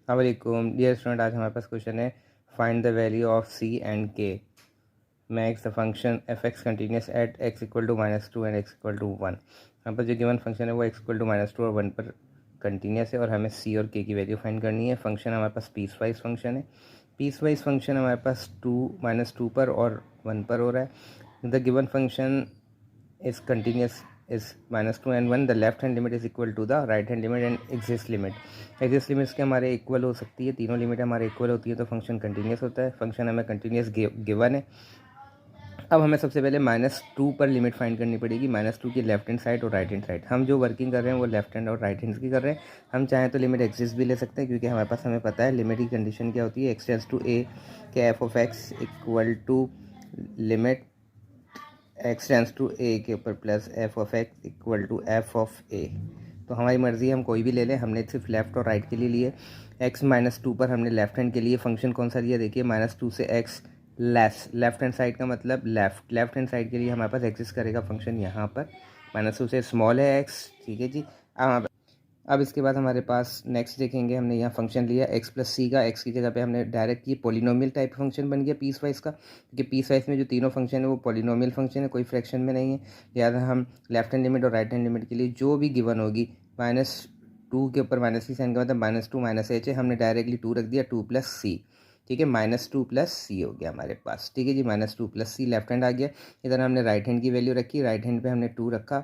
वालेकुम dear student, आज हमारे पास क्वेश्चन है find the value of C and K makes the function F X continuous at X equal to -2 and X equal to 1। यहाँ पर जो गिवन फंक्शन है वो एक्स इक्वल टू -2 और 1 पर कंटिन्यूस है और हमें सी और के की वैल्यू फाइंड करनी है। फंक्शन हमारे पास पीस वाइज फंक्शन है। पीस वाइज फंक्शन हमारे पास -2 पर और 1 पर हो रहा है। The given function is continuous is -2 and 1, the left hand limit is equal to the right hand limit and exist limits के हमारे इक्वल हो सकती है। तीनों लिमिट हमारे इक्वल होती है तो फंक्शन कंटिन्यूस होता है। फंक्शन हमें कंटिन्यूस गिवन है। अब हमें सबसे पहले -2 पर लिमिट फाइंड करनी पड़ेगी, -2 की लेफ्ट हैंड साइड और राइट हैंड साइड। हम जो वर्किंग कर रहे हैं वो लेफ्ट हैंड और राइट हैंड की कर रहे हैं। हम चाहें तो लिमिट एक्सिस्ट भी ले सकते हैं क्योंकि हमारे पास हमें पता है लिमिट की कंडीशन क्या होती है। एक्स टेंड्स टू ए के F of X equal to limit X tends to A के ऊपर plus F of X equal to F of A. तो हमारी मर्ज़ी हम कोई भी ले लें। हमने सिर्फ लेफ़्ट और राइट के लिए लिए। एक्स -2 पर हमने लेफ्ट हैंड के लिए फंक्शन कौन सा लिया, देखिए -2 से x less. Left hand side का मतलब लेफ्ट हैंड साइड के लिए हमारे पास एग्जिस्ट करेगा फंक्शन यहाँ पर। -2 से स्मॉल है एक्स, ठीक है जी। अब इसके बाद हमारे पास नेक्स्ट देखेंगे, हमने यहाँ फंक्शन लिया एक्स प्लस सी का। एक्स की जगह पे हमने डायरेक्ट ये पॉलिनोमियल टाइप फंक्शन बन गया पीस वाइज का, क्योंकि पीस वाइज में जो तीनों फंक्शन है वो पॉलिनोमियल फंक्शन है, कोई फ्रैक्शन में नहीं है। लिहाजा हम लेफ्ट हैंड लिमिट और राइट हैंड लिमिट के लिए जो भी गिवन होगी -2 के ऊपर -c साइन का मतलब -2 -h है, हमने डायरेक्टली 2 रख दिया, 2 + c, ठीक है। -2 + c हो गया हमारे पास, ठीक है जी। -2 + c लेफ्ट हैंड आ गया। इधर हमने राइट हैंड की वैल्यू रखी, राइट हैंड पे हमने 2 रखा।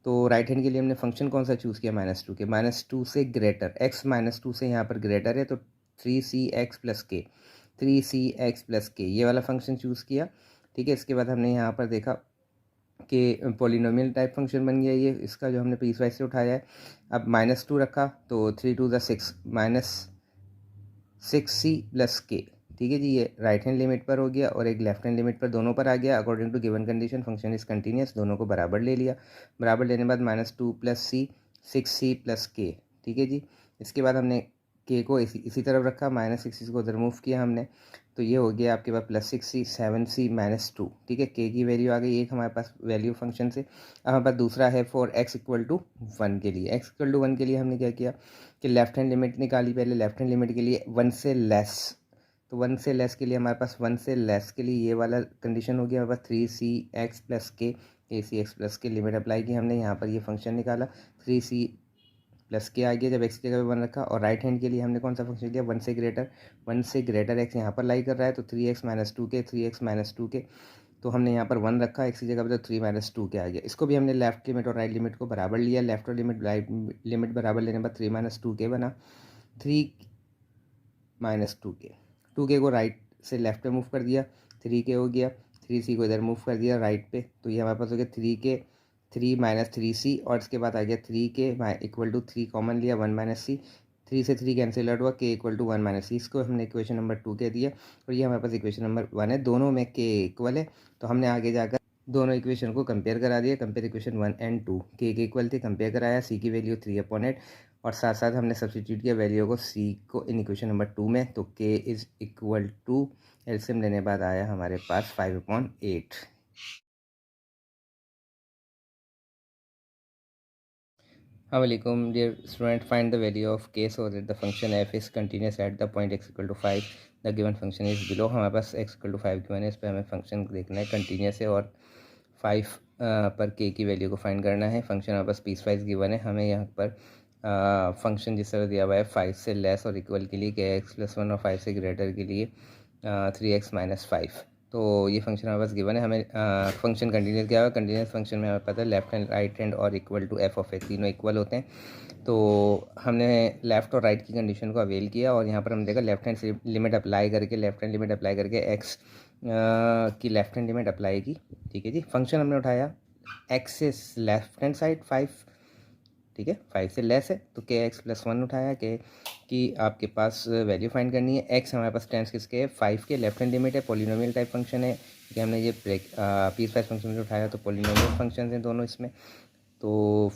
तो राइट हैंड के लिए हमने फंक्शन कौन सा चूज़ किया, -2 के। -2 से ग्रेटर, x -2 से यहाँ पर ग्रेटर है तो 3cx + k, 3cx + k ये वाला फंक्शन चूज़ किया, ठीक है। इसके बाद हमने यहाँ पर देखा कि पॉलिनोमियल टाइप फंक्शन बन गया ये, इसका जो हमने पीस वाइज से उठाया है। अब -2 रखा तो 3 × 2 = 6 -6c + k, ठीक है जी। ये राइट हैंड लिमिट पर हो गया और एक लेफ्ट हैंड लिमिट पर, दोनों पर आ गया। According to given condition function is continuous, दोनों को बराबर ले लिया। बराबर लेने के बाद -2 + c 6c + k, ठीक है जी। इसके बाद हमने k को इसी तरफ रखा, -6c को उधर मूव किया हमने, तो ये हो गया आपके पास +6c 7c -2, ठीक है। k की वैल्यू आ गई एक हमारे पास वैल्यू फंक्शन से। अब हमारे पास दूसरा है फॉर x = 1 के लिए। x = 1 के लिए हमने क्या किया कि लेफ्ट हैंड लिमिट निकाली पहले। लेफ्ट हैंड लिमिट के लिए 1 से लेस, तो 1 से लेस के लिए हमारे पास 1 से लेस के लिए ये वाला कंडीशन हो गया हमारे पास 3cx + k, acx + k limit apply की हमने। यहाँ पर ये फंक्शन निकाला 3c + k आ गया जब x की जगह पे 1 रखा। और राइट हैंड के लिए हमने कौन सा फंक्शन लिया, 1 से ग्रेटर x यहाँ पर लाई कर रहा है तो 3x - 2k, 3x - 2k, तो हमने यहाँ पर 1 रखा x की जगह पे तो 3 - 2k आ गया। इसको भी हमने लेफ्ट लिमिट और राइट लिमिट को बराबर लिया। लेफ्ट और राइट लिमिट बराबर लेने के बाद 3 - 2k बना, 3 - 2k, 2k को राइट से लेफ्ट पे मूव कर दिया, 3k हो गया। 3c को इधर मूव कर दिया राइट पे, तो ये हमारे पास हो गया 3k, 3 - 3c, और इसके बाद आ गया 3k = 3 कॉमन लिया, 1 - c, 3 से 3 कैंसिल आउट हुआ, k = 1 - c। इसको हमने इक्वेशन नंबर 2 कह दिया और ये हमारे पास इक्वेशन नंबर 1 है। दोनों में k इक्वल है तो हमने आगे जाकर दोनों इक्वेशन को कंपेयर करा दिया। कंपेयर इक्वेशन 1 एंड 2, के इक्वल थे, कंपेयर कराया, सी की वैल्यू 3/8 और साथ साथ हमने सब्सटीट्यूट किया वैल्यू को सी को इन इक्वेशन नंबर 2 में, तो के = एलसीएम लेने बाद आया हमारे पास 5/8। वालेकुम dear student, find the value of K so that the function F is continuous at the point x = 5, the given function is below. हमारे पास x = 5 गिवन है, इस पर हमें फंक्शन देखना है कंटिन्यूस है और 5 पर के की वैल्यू को फाइंड करना है। फंक्शन हमारे पास पीस वाइज गिवन है। हमें यहाँ पर फंक्शन जिस तरह दिया हुआ है 5 से लेस और इक्वल के लिए kx + 1 और 5 से ग्रेटर के लिए 3x - 5, तो ये फंक्शन हमारे पास गिवन है। हमें फंक्शन कंटिन्यूस क्या हुआ, कंटिन्यूस फंक्शन में हमें पता है लेफ्ट हैंड राइट हैंड और equal to F of X तीनों इक्वल होते हैं। तो हमने लेफ़्ट और राइट की कंडीशन को अवेल किया और यहाँ पर हम देखा लेफ्ट हैंड लिमिट अप्लाई करके एक्स की लेफ्ट हैंड लिमिट अप्लाई की, ठीक है जी। फंक्शन हमने उठाया एक्स से लेफ्ट हैंड साइड 5, ठीक है, 5 से लेस है तो के एक्स + 1 उठाया, के की आपके पास वैल्यू फाइंड करनी है। एक्स हमारे पास टेंस किसके है, 5 के, लेफ्ट हैंड लिमिट है, पॉलिनोमियल टाइप फंक्शन है कि हमने ये पीस वाइज फंक्शन से उठाया तो पॉलिनोमियल फंक्शन हैं दोनों इसमें। तो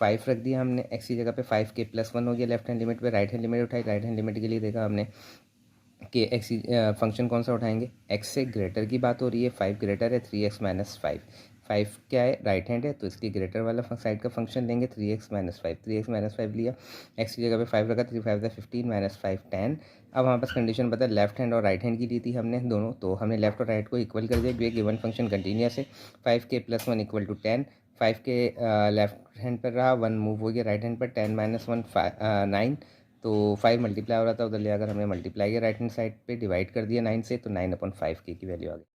5 रख दिया हमने एक्स की जगह पे, 5k + 1 हो गया लेफ्ट हैंड लिमिट पे। राइट हैंड लिमिट उठाई, राइट हैंड लिमिट के लिए देखा हमने कि फंक्शन कौन सा उठाएंगे, एक्स से ग्रेटर की बात हो रही है, 5 ग्रेटर है, 3x - 5, 5 क्या है, राइट हैंड है, तो इसकी ग्रेटर वाला साइड का फंक्शन लेंगे 3x माइनस 5। 3x माइनस 5 लिया, x की जगह पे 5 रखा, 3 5 15 माइनस 5 10। अब हमारे पास कंडीशन पता है लेफ्ट हैंड और राइट हैंड की ली थी हमने दोनों, तो हमने लेफ्ट और राइट को इक्वल कर दिया क्योंकि गिवन फंक्शन कंटिन्यूस है। 5k + 1 = 10। 5 के लेफ्ट हैंड पर रहा, 1 मूव हो गया राइट हैंड पर, 10 - 1 9। तो 5 मल्टीप्लाई हो रहा था उधर ले, अगर हमने मल्टीप्लाई किया राइट हैंड साइड पे डिवाइड कर दिया 9 से, तो 9/5k की वैल्यू आ गई।